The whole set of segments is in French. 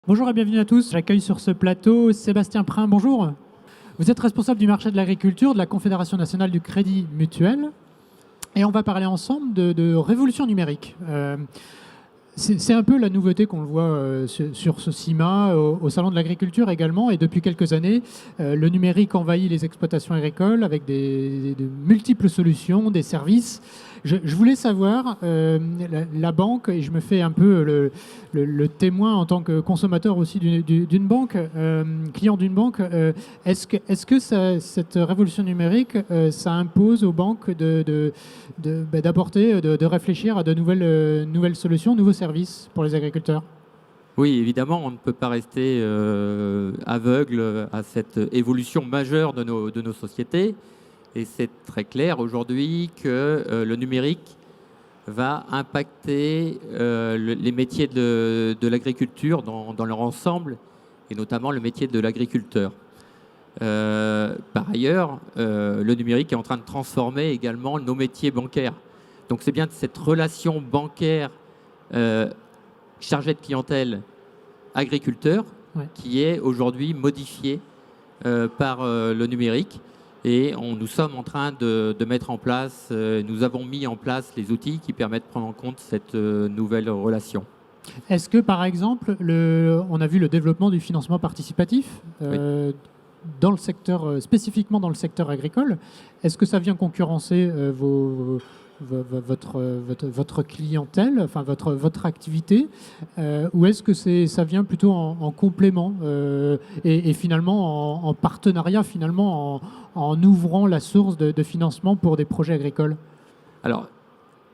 Bonjour et bienvenue à tous. J'accueille sur ce plateau Sébastien Prin. Bonjour. Vous êtes responsable du marché de l'agriculture de la Confédération nationale du crédit mutuel. Et on va parler ensemble de révolution numérique. C'est un peu la nouveauté qu'on le voit sur ce CIMA, au Salon de l'agriculture également. Et depuis quelques années, le numérique envahit les exploitations agricoles avec de multiples solutions, des services. Je voulais savoir, la banque, et je me fais un peu le témoin en tant que consommateur aussi d'une banque, client d'une banque, est-ce que cette révolution numérique, ça impose aux banques d'apporter, de réfléchir à de nouvelles solutions, nouveaux services pour les agriculteurs? Oui, évidemment, on ne peut pas rester aveugle à cette évolution majeure de nos sociétés. Et c'est très clair aujourd'hui que le numérique va impacter les métiers de l'agriculture dans leur ensemble, et notamment le métier de l'agriculteur. Par ailleurs, le numérique est en train de transformer également nos métiers bancaires. Donc c'est bien de cette relation bancaire chargée de clientèle agriculteur qui est aujourd'hui modifiée par le numérique. Et nous sommes en train de mettre en place, nous avons mis en place les outils qui permettent de prendre en compte cette nouvelle relation. Est-ce que, par exemple, on a vu le développement du financement participatif dans le secteur, spécifiquement dans le secteur agricole. Est-ce que ça vient concurrencer votre clientèle, enfin votre activité, ou est-ce que ça vient plutôt en complément et finalement en partenariat, finalement en ouvrant la source de financement pour des projets agricoles? Alors,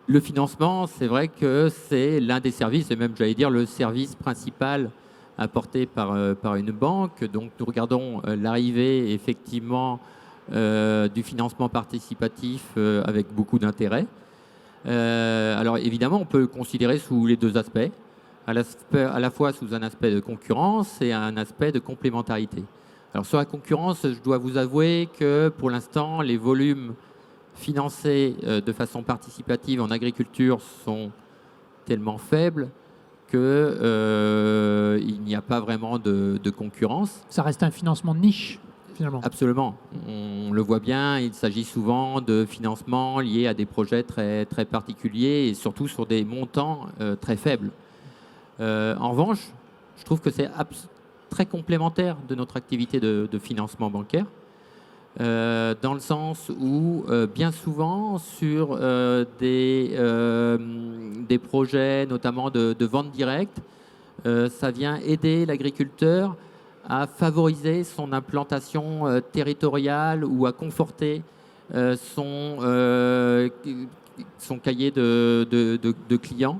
le financement, c'est vrai que c'est l'un des services, et même j'allais dire le service principal apporté par une banque. Donc nous regardons l'arrivée effectivement du financement participatif avec beaucoup d'intérêt. Alors évidemment, on peut le considérer sous les deux aspects, à la fois sous un aspect de concurrence et un aspect de complémentarité. Alors sur la concurrence, je dois vous avouer que pour l'instant, les volumes financés de façon participative en agriculture sont tellement faibles qu'il n'y a pas vraiment de concurrence. Ça reste un financement de niche, finalement. Absolument. On le voit bien, il s'agit souvent de financements liés à des projets très, très particuliers et surtout sur des montants très faibles. En revanche, je trouve que c'est très complémentaire de notre activité de financement bancaire, dans le sens où bien souvent sur des projets notamment de vente directe, ça vient aider l'agriculteur à favoriser son implantation territoriale ou à conforter son cahier de clients.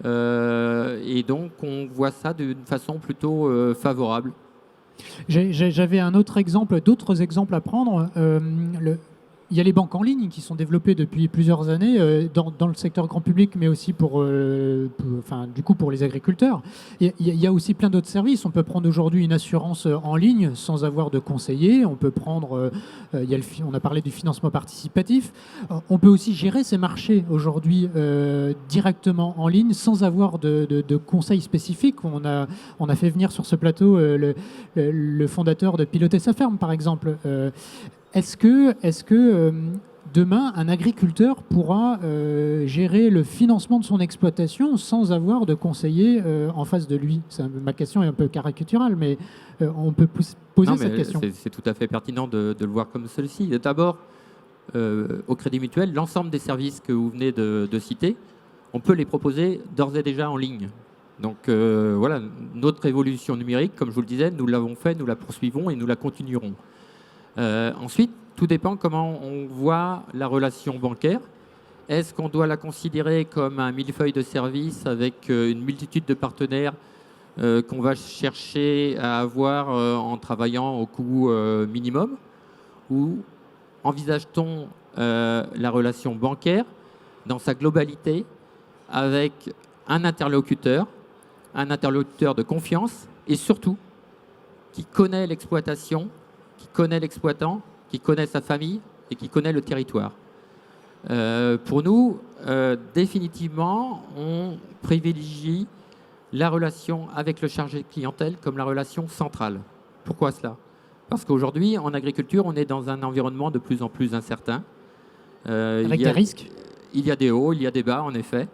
Et donc on voit ça d'une façon plutôt favorable. J'avais un autre exemple, d'autres exemples à prendre. Il y a les banques en ligne qui sont développées depuis plusieurs années dans le secteur grand public, mais aussi pour les agriculteurs. Il y a aussi plein d'autres services. On peut prendre aujourd'hui une assurance en ligne sans avoir de conseiller. On peut prendre, on a parlé du financement participatif. On peut aussi gérer ces marchés aujourd'hui directement en ligne sans avoir de conseils spécifiques. On a fait venir sur ce plateau le fondateur de Piloter sa ferme, par exemple. Est-ce que demain, un agriculteur pourra gérer le financement de son exploitation sans avoir de conseiller en face de lui? Ma question est un peu caricaturale, mais on peut poser cette question. C'est tout à fait pertinent de le voir comme celle-ci. D'abord, au Crédit Mutuel, l'ensemble des services que vous venez de citer, on peut les proposer d'ores et déjà en ligne. Donc voilà, notre évolution numérique, comme je vous le disais, nous l'avons fait, nous la poursuivons et nous la continuerons. Ensuite, tout dépend comment on voit la relation bancaire. Est-ce qu'on doit la considérer comme un millefeuille de services avec une multitude de partenaires qu'on va chercher à avoir en travaillant au coût minimum? Ou envisage-t-on la relation bancaire dans sa globalité avec un interlocuteur de confiance et surtout qui connaît l'exploitation, qui connaît l'exploitant, qui connaît sa famille et qui connaît le territoire. Pour nous, définitivement, on privilégie la relation avec le chargé de clientèle comme la relation centrale. Pourquoi cela? Parce qu'aujourd'hui, en agriculture, on est dans un environnement de plus en plus incertain. Avec des risques. Il y a des hauts, il y a des bas, en effet.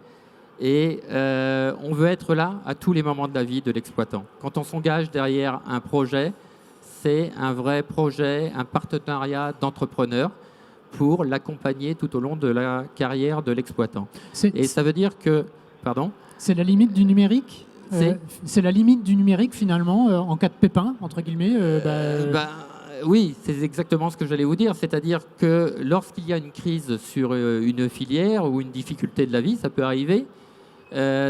Et on veut être là à tous les moments de la vie de l'exploitant. Quand on s'engage derrière un projet, c'est un vrai projet, un partenariat d'entrepreneurs pour l'accompagner tout au long de la carrière de l'exploitant. Et ça veut dire que... Pardon? C'est la limite du numérique. C'est la limite du numérique finalement en cas de pépin, entre guillemets. Oui, c'est exactement ce que j'allais vous dire. C'est-à-dire que lorsqu'il y a une crise sur une filière ou une difficulté de la vie, ça peut arriver.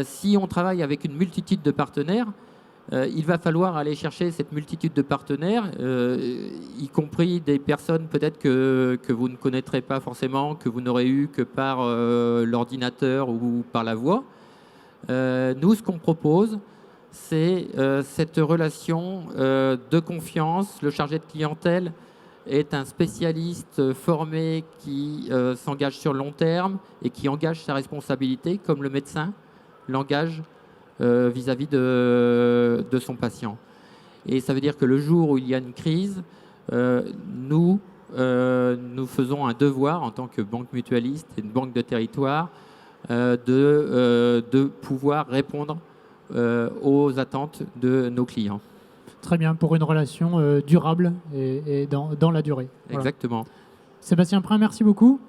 Si on travaille avec une multitude de partenaires, il va falloir aller chercher cette multitude de partenaires, y compris des personnes peut-être que vous ne connaîtrez pas forcément, que vous n'aurez eu que par l'ordinateur ou par la voix. Nous, ce qu'on propose, c'est cette relation de confiance. Le chargé de clientèle est un spécialiste formé qui s'engage sur le long terme et qui engage sa responsabilité, comme le médecin l'engage vis-à-vis de son patient. Et ça veut dire que le jour où il y a une crise, nous faisons un devoir en tant que banque mutualiste et une banque de territoire de pouvoir répondre aux attentes de nos clients. Très bien, pour une relation durable et dans la durée. Exactement. Voilà. Sébastien Prin, merci beaucoup.